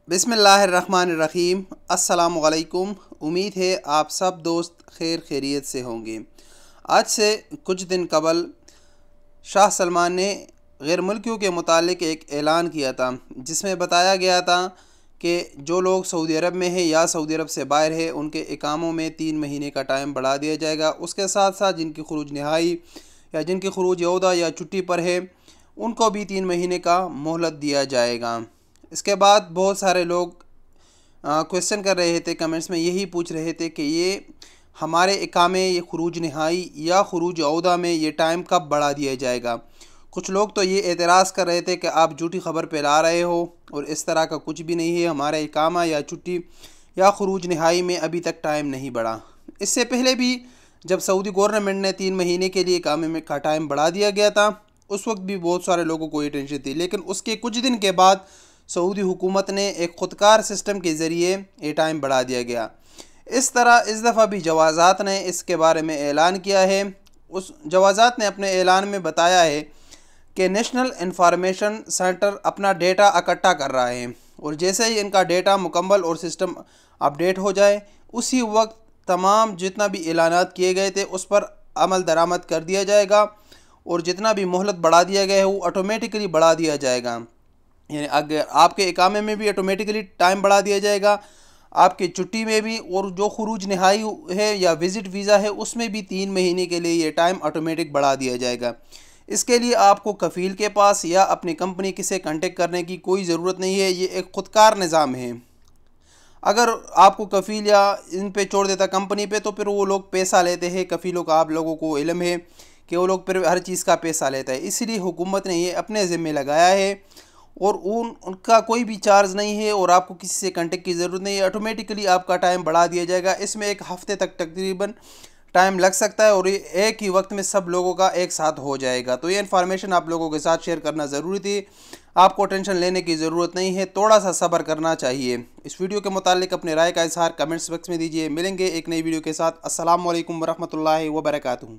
बिस्मिल्लाहिर्रहमानिर्रहीम। अस्सलामु अलैकुम। उम्मीद है आप सब दोस्त खैर खैरियत से होंगे। आज से कुछ दिन कबल शाह सलमान ने गैर मुल्कियों के मुतालिक एक ऐलान किया था, जिसमें बताया गया था कि जो लोग सऊदी अरब में है या सऊदी अरब से बाहर है उनके इकामों में 3 महीने का टाइम बढ़ा दिया जाएगा। उसके साथ साथ जिनकी खुरूज नहाई या जिनकी खुरूज यहूदा या छुट्टी पर है उनको भी 3 महीने का मोहलत दिया जाएगा। इसके बाद बहुत सारे लोग क्वेश्चन कर रहे थे, कमेंट्स में यही पूछ रहे थे कि ये हमारे इकामे ये खुरूज नहाई या खुरूज यहूदा में ये टाइम कब बढ़ा दिया जाएगा। कुछ लोग तो ये एतराज़ कर रहे थे कि आप झूठी खबर फैला रहे हो और इस तरह का कुछ भी नहीं है, हमारा इकामा या छुट्टी या खुरूज नहाई में अभी तक टाइम नहीं बढ़ा। इससे पहले भी जब सऊदी गवर्नमेंट ने 3 महीने के लिए इकामे में का टाइम बढ़ा दिया गया था, उस वक्त भी बहुत सारे लोगों को ये टेंशन थी, लेकिन उसके कुछ दिन के बाद सऊदी हुकूमत ने एक ख़ुदकार सिस्टम के ज़रिए ये टाइम बढ़ा दिया गया। इस तरह इस दफ़ा भी जवाज़ात ने इसके बारे में ऐलान किया है। उस जवाज़ात ने अपने ऐलान में बताया है कि नेशनल इंफॉर्मेशन सेंटर अपना डेटा इकट्ठा कर रहा है और जैसे ही इनका डेटा मुकम्मल और सिस्टम अपडेट हो जाए उसी वक्त तमाम जितना भी ऐलानात किए गए थे उस पर अमल दरामद कर दिया जाएगा और जितना भी मोहलत बढ़ा दिया गया है वो ऑटोमेटिकली बढ़ा दिया जाएगा। यानी अगर आपके इकामे में भी ऑटोमेटिकली टाइम बढ़ा दिया जाएगा, आपकी छुट्टी में भी, और जो खुरूज नहाई है या विज़िट वीज़ा है उसमें भी 3 महीने के लिए ये टाइम ऑटोमेटिक बढ़ा दिया जाएगा। इसके लिए आपको कफ़ील के पास या अपनी कंपनी से कांटेक्ट करने की कोई ज़रूरत नहीं है। ये एक ख़ुदकार निज़ाम है। अगर आपको कफ़ील या इन पे छोड़ देता कंपनी पे तो फिर वो लोग पैसा लेते हैं। कफ़ीलों का आप लोगों को इल्म है कि वो लोग फिर हर चीज़ का पैसा लेता है, इसलिए हुकूमत ने ये अपने ज़िम्मे लगाया है और उनका कोई भी चार्ज नहीं है और आपको किसी से कांटेक्ट की ज़रूरत नहीं है। ऑटोमेटिकली आपका टाइम बढ़ा दिया जाएगा। इसमें एक हफ़्ते तक तकरीबन टाइम लग सकता है और ये एक ही वक्त में सब लोगों का एक साथ हो जाएगा। तो ये इन्फॉर्मेशन आप लोगों के साथ शेयर करना ज़रूरी थी। आपको टेंशन लेने की ज़रूरत नहीं है, थोड़ा सा सब्र करना चाहिए। इस वीडियो के मुतालिक अपने राय का इज़हार कमेंट्स बॉक्स में दीजिए। मिलेंगे एक नई वीडियो के साथ। अस्सलामु अलैकुम वरहमतुल्लाहि वबरकातुहू।